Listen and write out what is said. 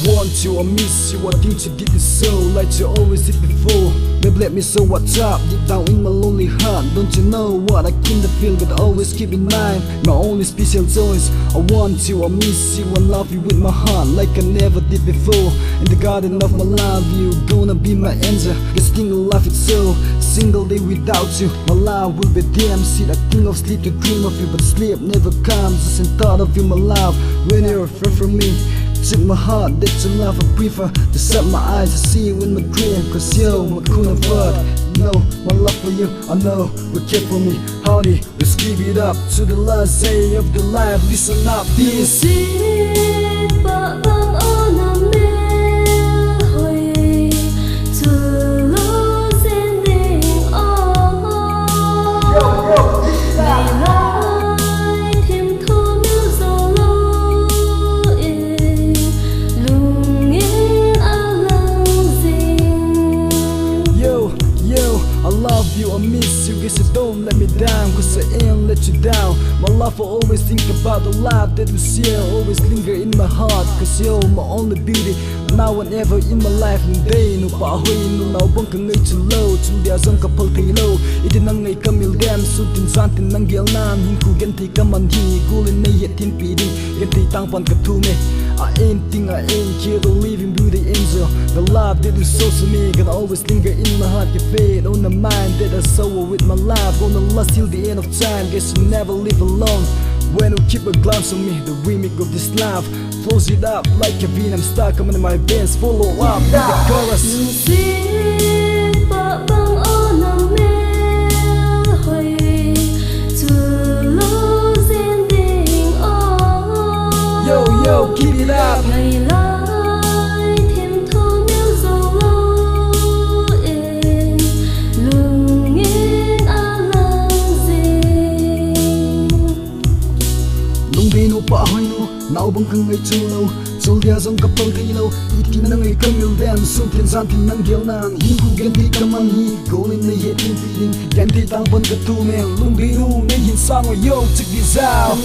want you, I miss you, I think you did it so, like you always did before. Babe, let me so what's up, deep down in my lonely heart. Don't you know what I kinda feel, but always keep in mind my only special choice. I want you, I miss you, I love you with my heart, like I never did before. In the garden of my love, you gonna be my angel. This single life it's so, single day without you, my life will be damn. See, I think of sleep to dream of you, but sleep never comes. Just in thought of you, my love, when you're far from me. Took my heart, that's your love I prefer. To set my eyes, I see you in my dream. Cause you're my queen of earth. You know, my love for you, I know, will care for me. Howdy, let's give it up to the last day of the life. Listen up, this I miss you, guess you don't let me down, cause I ain't let you down. My love, I always think about the life that we share, always linger in my heart, cause you're my only beauty. Now and ever in my life, nung day, nung pahoy, nung naubang ka ngay chulo, chulya zong kapal taylo. Iti nang ngay kamil dem, sutin santin nang gyalnan, hinku ganti ka manhi, gulin na yetin piding, ganti tangpan katume. I ain't here to live in beauty angel. The love that you show to me can always linger in my heart. You fade on the mind that I saw with my life. Gonna last till the end of time. Guess you never live alone. When you keep a glance on me, the remake of this life flows it up like a bean. I'm stuck, I'm in my bands. Follow up with the chorus. Yo, keep it up. Lungdino pa ahoy no, naubang kang ngay chulo, chulya zong kapal taylo. Iti na ngay kamil dem, suntin santin nang gyalnan, hinku ganti ka manhi, gulin na yetin piling, ganti tangpan katume. Lungdino na hinsang, yo, check this out.